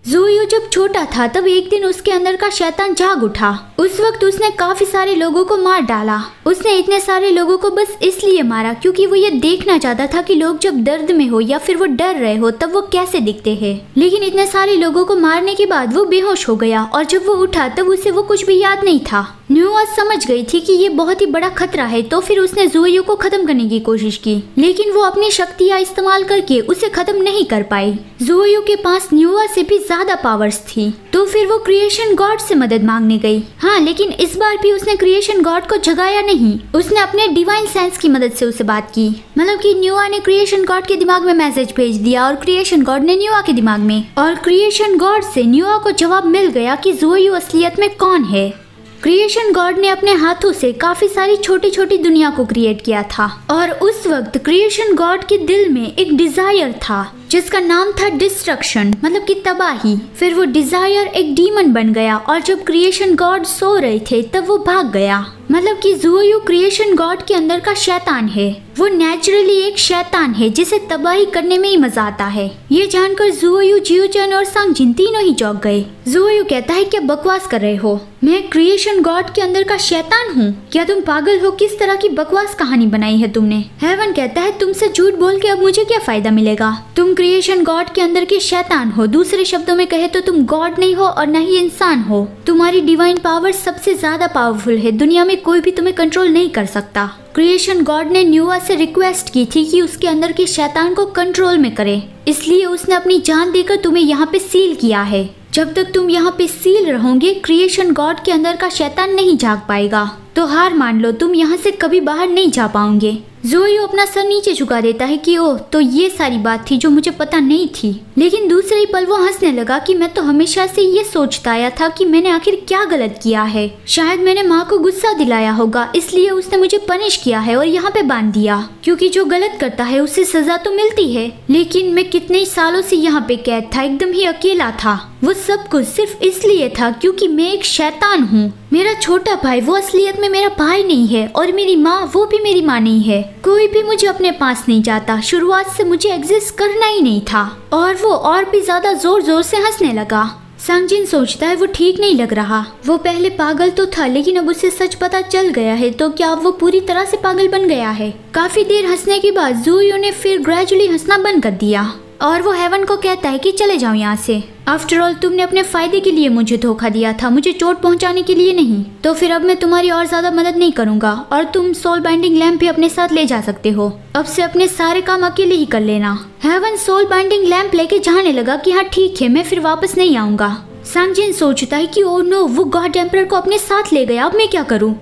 ज़ोयू जब छोटा था तब एक दिन उसके अंदर का शैतान जाग उठा। उस वक्त उसने काफी सारे लोगों को मार डाला। उसने इतने सारे लोगों को बस इसलिए मारा क्योंकि वो ये देखना चाहता था कि लोग जब दर्द में हो या फिर वो डर रहे हो तब वो कैसे दिखते हैं। लेकिन इतने सारे लोगों को मारने के बाद वो बेहोश हो गया और जब वो उठा तब उसे वो कुछ भी याद नहीं था। न्यूआ समझ गई थी कि ये बहुत ही बड़ा खतरा है, तो फिर उसने ज़ोयू को खत्म करने की कोशिश की, लेकिन वो अपनी शक्तियाँ इस्तेमाल करके उसे खत्म नहीं कर पाई। ज़ोयू के पास न्यूआ से भी ज्यादा पावर्स थी, तो फिर वो क्रिएशन गॉड से मदद मांगने गई। हाँ, लेकिन इस बार भी उसने क्रिएशन गॉड को जगाया नहीं, उसने अपने डिवाइन सेंस की मदद से उसे बात की। मतलब कि न्यूआ ने क्रिएशन गॉड के दिमाग में मैसेज भेज दिया और क्रिएशन गॉड ने न्यूआ के दिमाग में, और क्रिएशन गॉड से न्यूआ को जवाब मिल गया कि ज़ोयू असलियत में कौन है। क्रिएशन गॉड ने अपने हाथों से काफी सारी छोटी छोटी दुनिया को क्रिएट किया था, और उस वक्त क्रिएशन गॉड के दिल में एक डिजायर था जिसका नाम था डिस्ट्रक्शन, मतलब कि तबाही। फिर वो डिजायर एक डीमन बन गया और जब क्रिएशन गॉड सो रहे थे तब वो भाग गया। मतलब कि ज़ोयू क्रिएशन गॉड के अंदर का शैतान है, वो नेचुरली एक शैतान है जिसे तबाही करने में ही मजा आता है। ये जानकर ज़ोयू, जियोचन और सांगजिन तीनों ही चौंक गए। ज़ोयू कहता है क्या बकवास कर रहे हो, मैं क्रिएशन गॉड के अंदर का शैतान हूँ, क्या तुम पागल हो, किस तरह की बकवास कहानी बनाई है तुमने। हेवन कहता है तुमसे झूठ बोल के अब मुझे क्या फायदा मिलेगा, तुम क्रिएशन गॉड के अंदर के शैतान हो, दूसरे शब्दों में कहे तो तुम गॉड नहीं हो और न ही इंसान हो। तुम्हारी डिवाइन पावर सबसे ज्यादा पावरफुल है, दुनिया में कोई भी तुम्हें कंट्रोल नहीं कर सकता। क्रिएशन गॉड ने न्यूआ से रिक्वेस्ट की थी कि उसके अंदर के शैतान को कंट्रोल में करे, इसलिए उसने अपनी जान देकर तुम्हें यहाँ पे सील किया है। जब तक तुम यहाँ पे सील रहोगे क्रिएशन गॉड के अंदर का शैतान नहीं जाग पाएगा, तो हार मान लो, तुम यहाँ से कभी बाहर नहीं जा पाओगे। ज़ोयू अपना सर नीचे झुका देता है कि ओह, तो ये सारी बात थी जो मुझे पता नहीं थी। लेकिन दूसरे ही पल वो हंसने लगा कि मैं तो हमेशा से ये सोचता आया था कि मैंने आखिर क्या गलत किया है। शायद मैंने माँ को गुस्सा दिलाया होगा, इसलिए उसने मुझे पनिश किया है और यहाँ पे बांध दिया, क्योंकि जो गलत करता है उसे सजा तो मिलती है। लेकिन मैं कितने सालों से यहाँ पे कैद था, एकदम ही अकेला था। वो सब कुछ सिर्फ इसलिए था क्योंकि मैं एक शैतान हूँ। मेरा छोटा भाई वो असलियत में मेरा भाई नहीं है, और मेरी माँ वो भी मेरी माँ नहीं है। कोई भी मुझे अपने पास नहीं जाता, शुरुआत से मुझे एग्जिस्ट करना ही नहीं था। और वो और भी ज्यादा जोर जोर से हंसने लगा। सांगजिन सोचता है वो ठीक नहीं लग रहा, वो पहले पागल तो था लेकिन अब उसे सच पता चल गया है, तो क्या अब वो पूरी तरह से पागल बन गया है। काफी देर हंसने के बाद ज़ोयू ने फिर ग्रेजुअली हंसना बंद कर दिया और वो हेवन को कहता है कि चले जाओ यहाँ से। आफ्टर ऑल तुमने अपने फायदे के लिए मुझे धोखा दिया था, मुझे चोट पहुंचाने के लिए नहीं। तो फिर अब मैं तुम्हारी और ज्यादा मदद नहीं करूंगा और तुम सोल बाइंडिंग लैंप भी अपने साथ ले जा सकते हो। अब से अपने सारे काम अकेले ही कर लेना। हेवन सोल बाइंडिंग लैंप लेके जाने लगा कि हाँ ठीक है, मैं फिर वापस नहीं आऊंगा। सांगजिन सोचता है कि ओ नो, वो गॉड एम्परर को अपने साथ ले गया, अब मैं क्या करूँ।